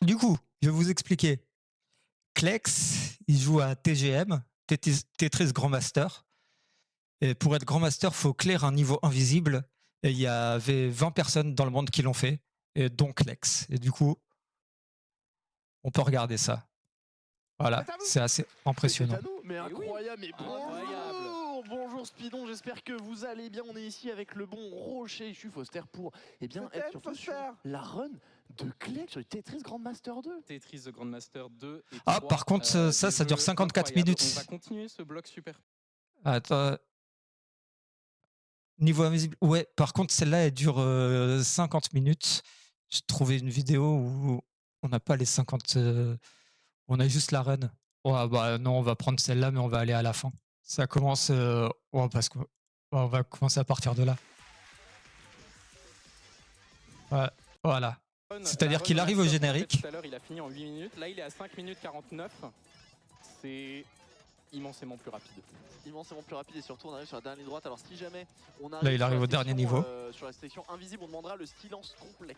Du coup, je vais vous expliquer. Qlex, il joue à TGM, Tetris Grandmaster. Et pour être Grandmaster, il faut clear un niveau invisible. Et il y avait 20 personnes dans le monde qui l'ont fait, et dont Qlex. Et du coup, on peut regarder ça. Voilà, c'est assez impressionnant. Mais incroyable, mais bonjour, bonjour Speedons, j'espère que vous allez bien. On est ici avec le bon Rocher Foster pour être surtout sur la run de Qlex sur le Tetris Grandmaster 2. Tetris Grandmaster 2 et 3, Ah, par contre, ça dure 54 minutes. On va continuer ce bloc super. Attends. Niveau invisible. Ouais, par contre, celle-là, elle dure 50 minutes. J'ai trouvé une vidéo où on n'a pas les 50... on a juste la run. Ouais, bah non, on va prendre celle-là, mais on va aller à la fin. Ça commence... parce qu'on on va commencer à partir de là. Ouais, voilà. C'est-à-dire qu'il arrive au générique. Tout à l'heure, il a fini en 8 minutes. Là, il est à 5 minutes 49. C'est immensément plus rapide. Immensément plus rapide et surtout on arrive sur la dernière ligne droite. Alors si jamais on arrive, là, il arrive au dernier niveau. Sur la section invisible, on demandera le silence complet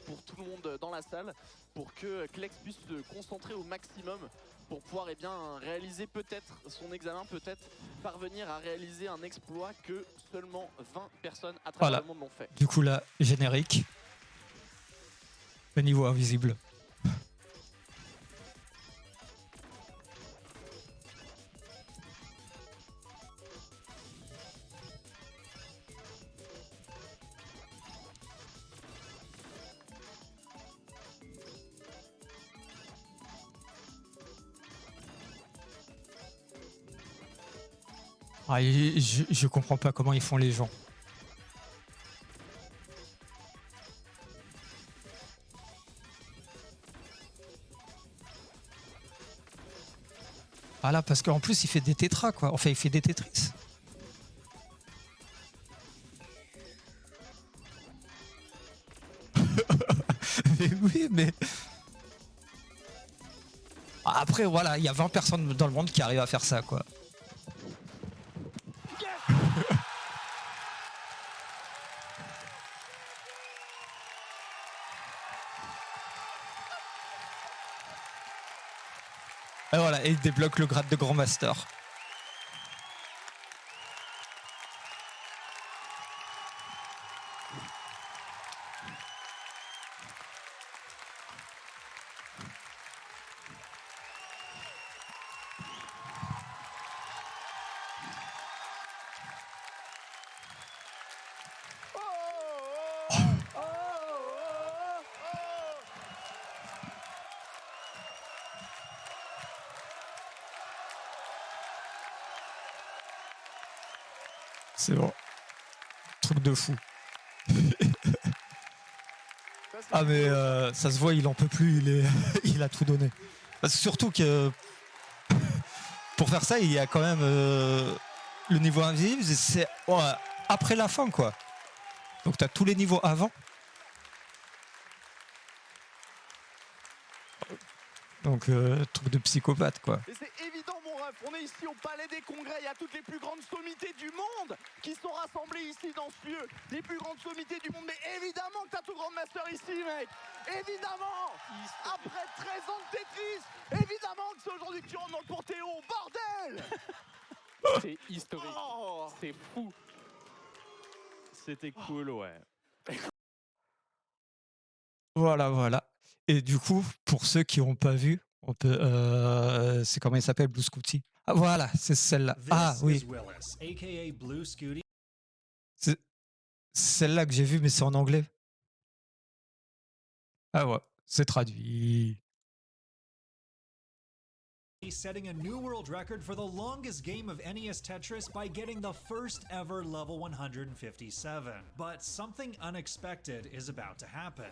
pour tout le monde dans la salle pour que Qlex puisse se concentrer au maximum pour pouvoir réaliser peut-être son examen, peut-être parvenir à réaliser un exploit que seulement 20 personnes à travers le monde l'ont fait. Du coup là, générique. Le niveau invisible. Ah, je comprends pas comment ils font les gens. Ah là, parce qu'en plus il fait des tétras quoi. Enfin, il fait des Tetris. Mais oui, mais... Après, voilà, il y a 20 personnes dans le monde qui arrivent à faire ça quoi. Et voilà, et il débloque le grade de Grand Master. C'est bon. Truc de fou. Ah mais ça se voit, il en peut plus, il a tout donné. Parce que surtout que pour faire ça, il y a quand même le niveau invisible, c'est après la fin quoi. Donc t'as tous les niveaux avant. Donc truc de psychopathe quoi. Et c'est évident mon ref, on est ici au Palais des Congrès, il y a toutes les plus grandes sommités du monde qui sont rassemblées ici dans ce lieu. Les plus grandes sommités du monde, mais évidemment que t'as tout Grand Master ici mec. Évidemment. Après 13 ans de Tetris, évidemment que c'est aujourd'hui que tu rentres dans le Panthéon, bordel. C'est historique, c'est fou. C'était cool, ouais. Voilà, voilà. Et du coup, pour ceux qui n'ont pas vu, on peut, c'est comment il s'appelle, Blue Scooty. Ah voilà, c'est celle-là. Ah oui. C'est celle-là que j'ai vue, mais c'est en anglais. Ah ouais, c'est traduit. Setting a new world record for the longest game of NES Tetris by getting the first ever level 157. But something unexpected is about to happen.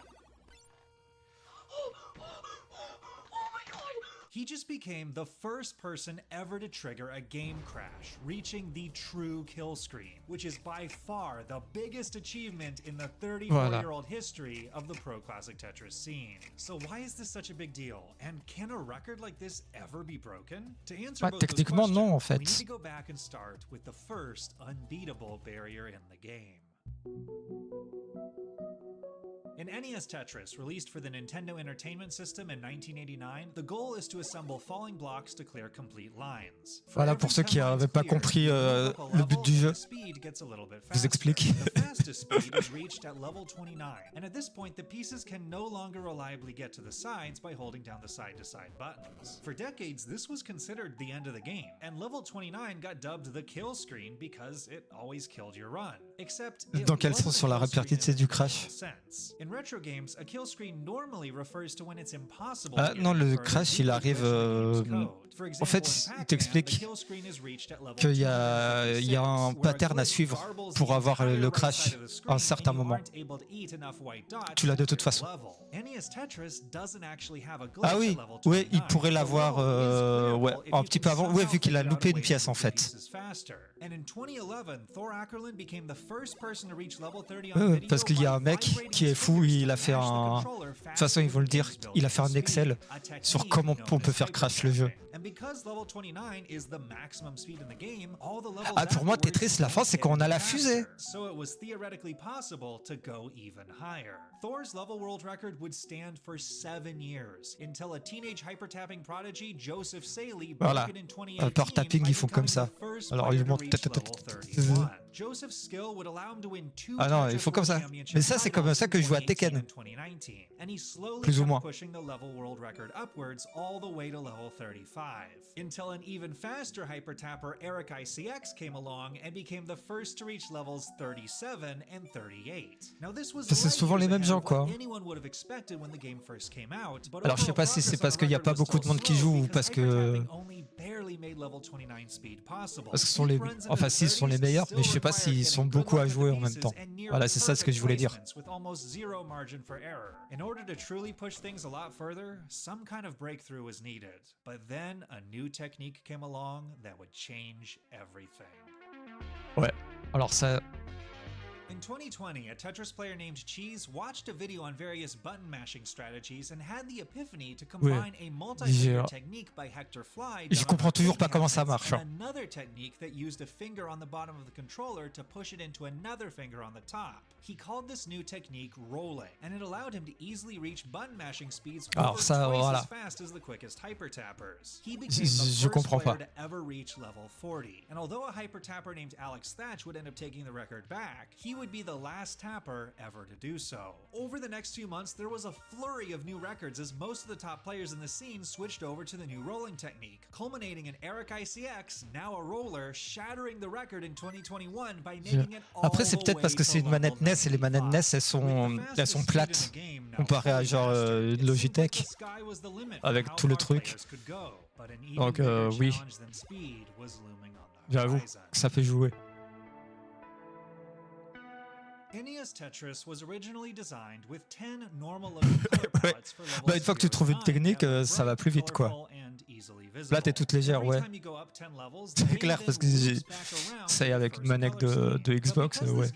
He just became the first person ever to trigger a game crash, reaching the true kill screen, which is by far the biggest achievement in the 34-year-old history of the pro classic Tetris scene. So why is this such a big deal? And can a record like this ever be broken? To answer both those questions, non, en fait. we need to go back and start with the first unbeatable barrier in the game. In NES Tetris, released for the Nintendo Entertainment System in 1989, the goal is to assemble falling blocks to clear complete lines. Voilà, pour ceux qui n'avaient pas compris le but du jeu, je vous explique. The fastest speed is reached at level 29, and at this point the pieces can no longer reliably get to the sides by holding down the side-to-side buttons. For decades, this was considered the end of the game, and level 29 got dubbed the kill screen because it always killed your run. Except Dans quel sens sur la rapidité du crash? In retro games, a kill screen normally refers to when it's impossible. Ah non, le crash il arrive. En fait, il t'explique qu'il y a un pattern à suivre pour avoir le crash à un certain moment. Tu l'as de toute façon. Ah oui, ouais, il pourrait l'avoir ouais, un petit peu avant, ouais, vu qu'il a loupé une pièce en fait. Ouais, parce qu'il y a un mec qui est fou, il a fait un... De toute façon, ils vont le dire, il a fait un Excel sur comment on peut faire crash le jeu. Ah, pour moi, Tetris, la fin, c'est quand on a la fusée. Thor's level world record would stand for 7 years until a teenage hyper-tapping prodigy, Joseph Saley, Voilà. broke it in 2018 Par tapping, by ils font comme ça. becoming the first Alors, player ils to montent. reach level 31. Joseph's skill would allow him to win 2 Ah non, il Tetris faut comme World ça. Championship Mais ça, c'est comme ça que je joue à titles in Tekken. 2019, and he slowly Plus ou kept moins. pushing the level world record upwards all the way to level 35, until an even faster hyper-tapper, Eric ICX, came along and became the first to reach levels 37 and 38. Now, this was C'est souvent les mêmes gens, quoi. Alors, je sais pas si c'est parce qu'il n'y a pas beaucoup de monde qui joue ou parce que ce sont les... Enfin, si, ce sont les meilleurs, mais je sais pas s'ils sont beaucoup à jouer en même temps. Voilà, c'est ça ce que je voulais dire. In order to truly push things a lot further, some kind of breakthrough was needed. But then a new technique came along that would change everything. Ouais, alors ça... In 2020, a Tetris player named Cheese watched a video on various button mashing strategies and had the epiphany to combine a multi-finger technique by Hector Fly. Je comprends toujours pas comment ça marche. Another technique that used a finger on the bottom of the controller to push it into another finger on the top. He called this new technique rolling, and it allowed him to easily reach button mashing speeds over twice as fast as the quickest hyper tappers. He became the first player to ever reach level 40. And although a hyper tapper named Alex Thatch would end up taking the record back, he would be the last tapper ever to do so. Over the next few months, there was a flurry of new records as most of the top players in the scene switched over to the new rolling technique, culminating in Eric ICX, now a roller, shattering the record in 2021 by making it all Après, c'est peut-être parce que c'est une manette NES et les manettes NES, elles sont plates comparées à genre une Logitech avec tout le truc. Donc oui, j'avoue que ça fait jouer. NES Tetris was originally designed with 10 normal looking color palettes for levels. Bah, une fois que tu trouves une technique, ça va plus vite, quoi. Là, t'es toute légère, ouais. C'est clair, parce que ça y est, avec une manette de Xbox, ouais.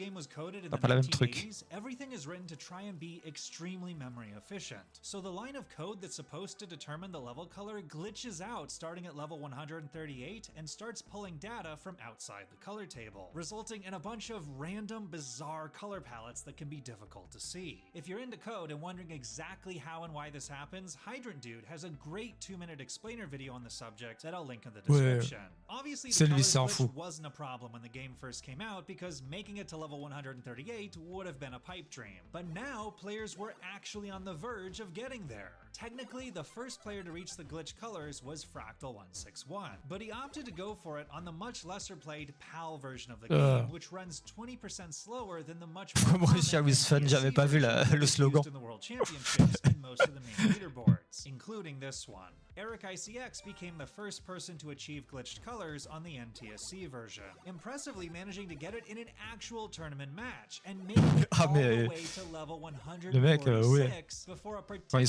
T'as pas le même truc. Everything is written to try and be extremely memory efficient. So the line of code that's supposed to determine the level color glitches out starting at level 138 and starts pulling data from outside the color table, resulting in a bunch of random, bizarre color palettes that can be difficult to see. If you're into code and wondering exactly how and why this happens, Hydrant Dude has a great 2-minute explainer video on the subject that I'll link in the description. Obviously, the color glitch wasn't a problem when the game first came out because making it to level 138 would have been a pipe dream. But now, players were actually on the verge of getting there. Technically, the first player to reach the glitch colors was Fractal161, but he opted to go for it on the much lesser played PAL version of the game, which runs 20% slower than the much more common j'avais pas vu le slogan. in the World Championships and most of the main leaderboards, including this one. Eric ICX became the first person to achieve glitched colors on the NTSC version, impressively managing to get it in an actual tournament match and making it all the way to level 146 before a particularly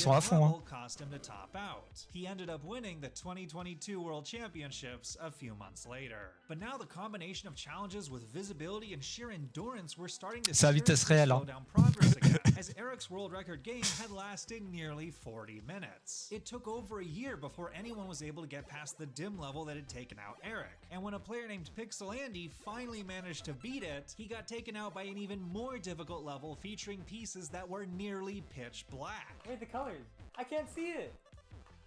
level cost him to top out. He ended up winning the 2022 World Championships a few months later. But now the combination of challenges with visibility and sheer endurance were starting to slow down progress again, as Eric's world record game had lasted nearly 40 minutes. minutes. It took over a year before anyone was able to get past the dim level that had taken out Eric. And when a player named Pixel Andy finally managed to beat it, he got taken out by an even more difficult level featuring pieces that were nearly pitch black. Wait, the colors. I can't see it.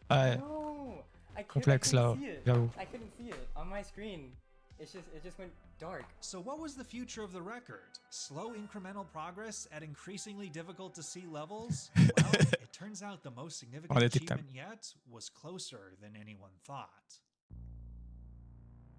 Ouais, No, complexe là, j'avoue. I couldn't see it on my screen. It just went dark. So what was the future of the record? Slow incremental progress at increasingly difficult to see levels? Well, it turns out the most significant achievement yet was closer than anyone thought.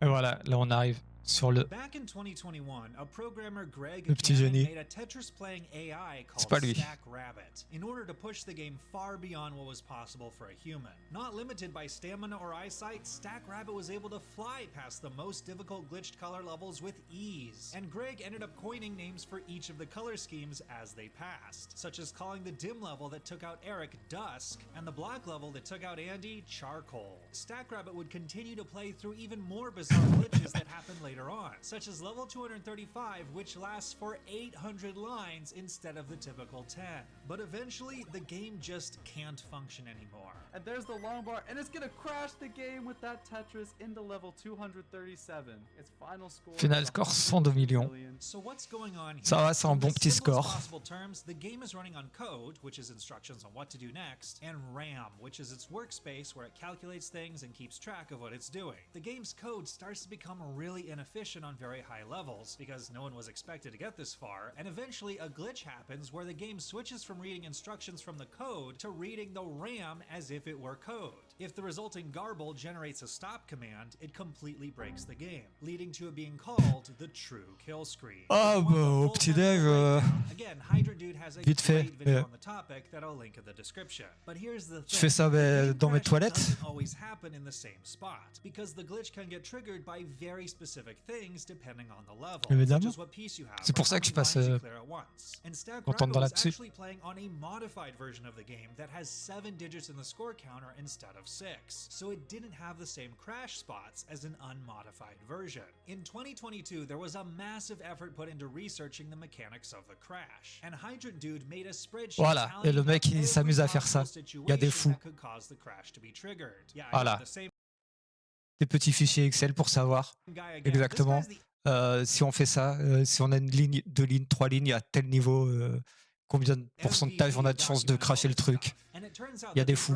Et voilà, là on arrive sur le Back in 2021, a programmer Greg petit génie. made a Tetris playing AI C'est pas called lui. Stack Rabbit in order to push the game far beyond what was possible for a human. Not limited by stamina or eyesight, Stack Rabbit was able to fly past the most difficult glitched color levels with ease. And Greg ended up coining names for each of the color schemes as they passed, such as calling the dim level that took out Eric Dusk and the black level that took out Andy Charcoal. Stack Rabbit would continue to play through even more bizarre glitches that happened later on, such as level 235, which lasts for 800 lines instead of the typical 10. But eventually, the game just can't function anymore. And there's the long bar, and it's gonna crash the game with that Tetris into level 237. Its final score. final score 102 millions. So what's going on here? Ça va, c'est un bon In the petit simplest score. possible terms, the game is running on code, which is instructions on what to do next, and RAM, which is its workspace where it calculates things and keeps track of what it's doing. The game's code starts to become really inefficient on very high levels because no one was expected to get this far, and eventually a glitch happens where the game switches from reading instructions from the code to reading the RAM as if it were code. If the resulting garble generates a stop command, it completely breaks the game, leading to it being called the true kill screen. Ah If you want bah the au full petit title déj, breakdown, again, Hydra Dude has a vite fait, great video yeah. on the topic that I'll link in the description. But here's the Je thing. fais ça The game dans mes crash toilettes. doesn't always happen in the same spot because the glitch can get triggered by very specific things depending on the level, Évidemment. such as what piece you have. C'est pour or ça how que je many passe lines you clear at once. And Stack mon temps Rabbit dedans was là-dessus. actually playing on a modified version of the game that has 7 digits in the score counter instead of 6, so it didn't have the same crash spots as an unmodified version. In 2022, there was a massive effort put into researching the mechanics of the crash, and Hydrant Dude made a spreadsheet. Voilà, et le mec il s'amuse à faire ça. Il y a des fous. Voilà. Des petits fichiers Excel pour savoir exactement si on fait ça, si on a une ligne, 2 lignes, 3 lignes, à tel niveau, combien de pourcentage on a de chance de crasher le truc. Il y a des fous.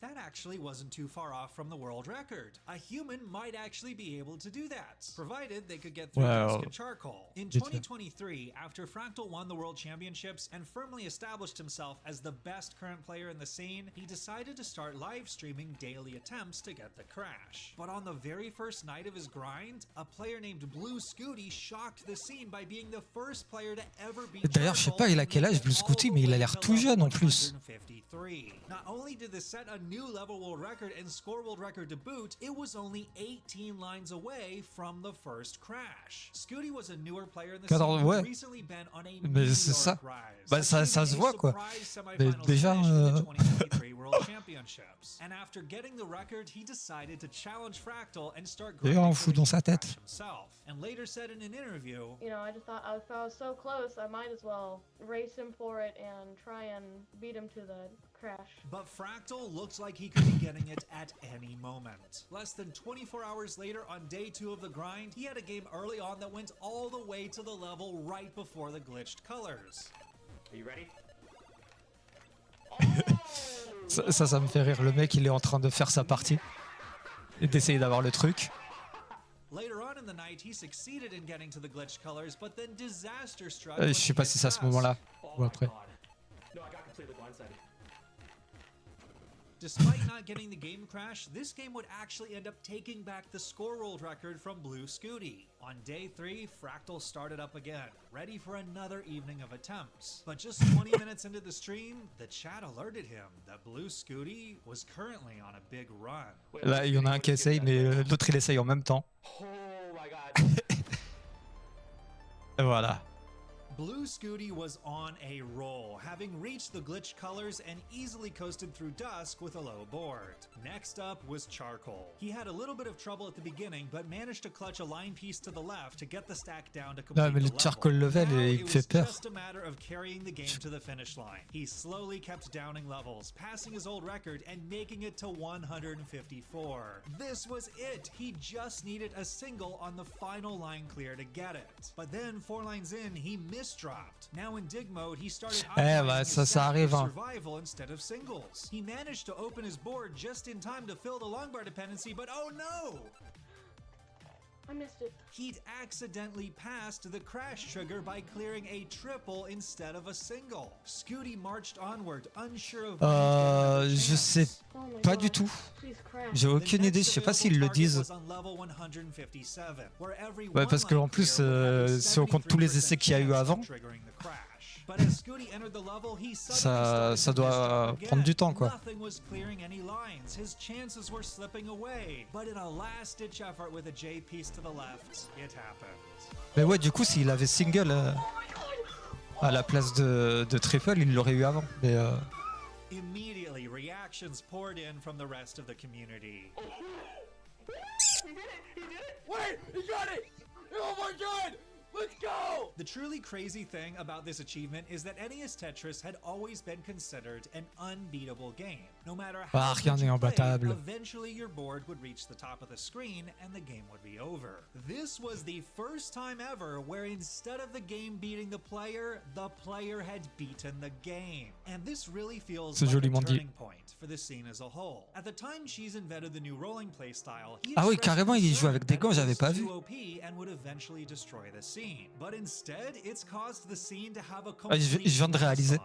That actually wasn't too far off from the world record. A human might actually be able to do that, provided they could get through Dusk and Charcoal. In 2023, after Fractal won the World Championships and firmly established himself as the best current player in the scene, he decided to start live streaming daily attempts to get the crash. But on the very first night of his grind, a player named Blue Scuti shocked the scene by being the first player to ever beat Charcoal. D'ailleurs, je sais pas, il a quel âge Blue Scuti, mais il a l'air tout jeune en plus. Not only did this set a new level world record and score world record to boot, it was only 18 lines away from the first crash. Scuti was a newer player in the scene who's recently been on a meteoric rise. Bah ça se voit quoi. Mais déjà And after getting the record, he decided to challenge Fractal and start D'ailleurs, on fout dans sa tête. himself. And later said in an interview, you know, I just thought if I was so close, I might as well race him for it and try and beat him to the crash. But Fractal looks like he could be getting it at any moment. Less than 24 hours later, on day 2 of the grind, he had a game early on that went all the way to the level right before the glitched colors. Are you ready? Ça me fait rire. Le mec, il est en train de faire sa partie et d'essayer d'avoir le truc. Later on in the night, he succeeded in getting to the glitched colors, but then disaster struck. Je sais pas si c'est à ce moment-là ou après. No, I got completely blindsided. Despite not getting the game crash, this game would actually end up taking back the score world record from Blue Scuti. On day 3, Fractal started up again, ready for another evening of attempts. But just 20 minutes into the stream, the chat alerted him that Blue Scuti was currently on a big run. Là, il y en a un qui essaye, mais l'autre il essaye en même temps. Oh my god. Et voilà. Blue Scuti was on a roll, having reached the glitch colors and easily coasted through dusk with a low board. Next up was Charcoal. He had a little bit of trouble at the beginning, but managed to clutch a line piece to the left to get the stack down to complete Non, mais le Charcoal level, il me fait peur. Just a matter of carrying the game to the finish line. He slowly kept downing levels, passing his old record and making it to 154. This was it. He just needed a single on the final line clear to get it. But then 4 lines in, he misdropped. Now in dig mode, he started ça arrive, hein. survival instead of singles. He managed to open his board just in time to fill the long bar dependency, but oh no! I missed it. He'd accidentally passed the crash trigger by clearing a triple instead of a single. Scuti marched onward, unsure of je sais Oh my pas God. du tout. Please crash. J'ai aucune idée, je sais pas s'ils le disent. Ouais, parce que en plus, si on compte tous les essais qu'il y a eu avant, ça doit prendre du temps, quoi. Mais ouais, du coup, s'il avait single à la place de triple, il l'aurait eu avant. Mais Immediately, reactions poured in from the rest of the community. He did it! He did it! Wait! He got it! Oh my God! Let's go! The truly crazy thing about this achievement is that NES Tetris had always been considered an unbeatable game. No matter how rien much n'est you imbattable. played, eventually your board would reach the top of the screen and the game would be over. This was the first time ever where instead of the game beating the player had beaten the game. And this really feels like a turning point for the scene as a whole. At the time Cheese invented the new rolling play style, he Ah oui, carrément, il joue avec des gants, j'avais pas vu. and would eventually destroy the scene. But instead, it's caused the scene to have a je viens de réaliser.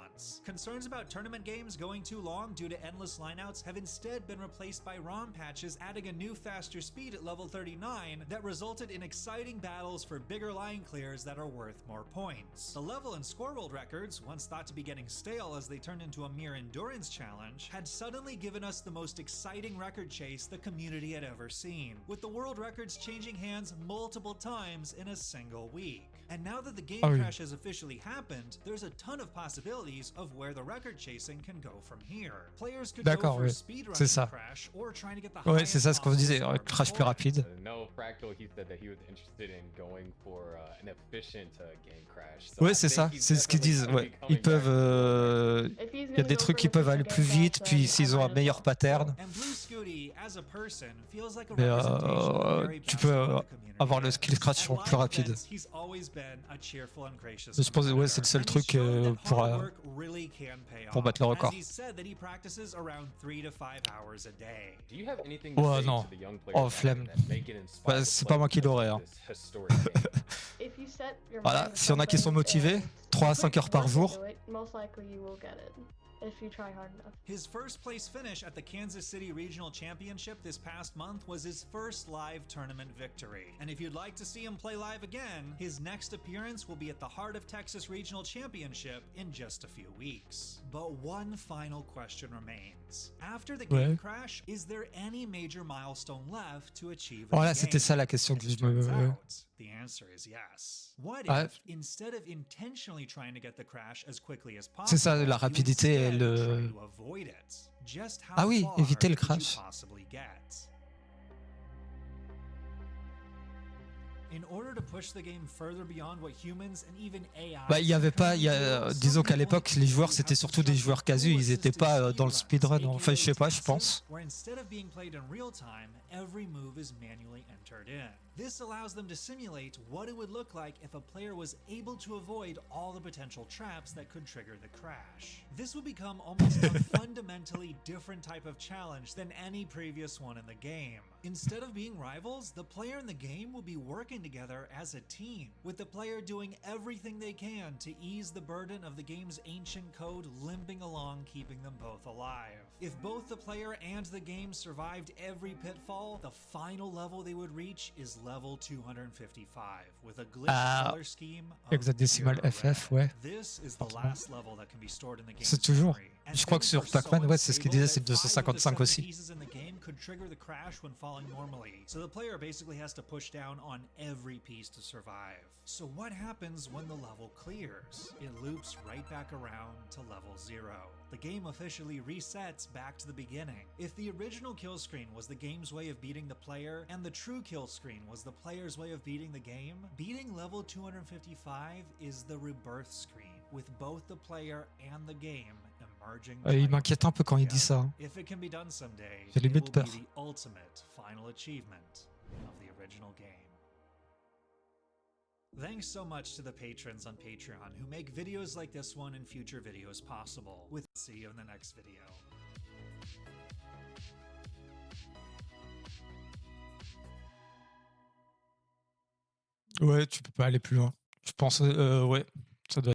Concerns about tournament games going too long due to endless lineouts have instead been replaced by ROM patches adding a new faster speed at level 39 that resulted in exciting battles for bigger line clears that are worth more points. The level and score world records, once thought to be getting stale as they turned into a mere endurance challenge, had suddenly given us the most exciting record chase the community had ever seen, with the world records changing hands multiple times in a single week. And now that the game crash has officially happened, there's a ton of possibilities of where the record chasing can go from here. Players could go for speedrunning crash or trying to get the Ouais, c'est ça ce qu'on disait, un crash plus rapide. No, Fractal, he said that he was interested in going for an efficient game crash. Ouais, c'est ça, c'est ce qu'ils disent. Ouais. Ils peuvent, il y a des trucs qui peuvent aller plus vite, puis s'ils ont un meilleur pattern. Mais tu peux avoir le skill crash plus rapide. Je pense que ouais, c'est le seul truc pour battre le record. Ouais, non. Oh, flemme. Bah, c'est pas moi qui l'aurais. Hein. Voilà, s'il y en a qui sont motivés, 3 à 5 heures par jour. If you try hard enough. His first place finish at the Kansas City Regional Championship this past month was his first live tournament victory. And if you'd like to see him play live again, his next appearance will be at the Heart of Texas Regional Championship in just a few weeks. But one final question remains. After the game crash, is there any major milestone left to achieve? Voilà, c'était ça la question que je me... The answer is yes. What if, instead of intentionally trying to get the crash as quickly as possible, c'est ça, la rapidité et le... Ah oui, éviter le crash. Bah, il y avait pas, disons qu'à l'époque, les joueurs c'était surtout des joueurs casus, ils étaient pas dans le speedrun. Enfin, je sais pas, je pense. This allows them to simulate what it would look like if a player was able to avoid all the potential traps that could trigger the crash. This will become almost a fundamentally different type of challenge than any previous one in the game. Instead of being rivals, the player and the game will be working together as a team, with the player doing everything they can to ease the burden of the game's ancient code limping along, keeping them both alive. If both the player and the game survived every pitfall, the final level they would reach is level 255 with a glitch color scheme of hexadécimal FF, ouais. This is the last level that can be stored in the game. C'est toujours. Je crois que sur Pac-Man, ouais, c'est ce qu'il disait, c'est 255 aussi. falling normally, so the player basically has to push down on every piece to survive. So what happens when the level clears? It loops right back around to level 0. The game officially resets back to the beginning. If the original kill screen was the game's way of beating the player, and the true kill screen was the player's way of beating the game, beating level 255 is the rebirth screen, with both the player and the game emerging. Il m'inquiète un peu quand il dit ça. If it can be done someday, J'ai it will limite be peur. the ultimate final achievement of the original game. Thanks so much to the patrons on Patreon who make videos like this one and future videos possible. See you in the next video. Ouais, tu peux pas aller plus loin. Je pense, ouais, ça doit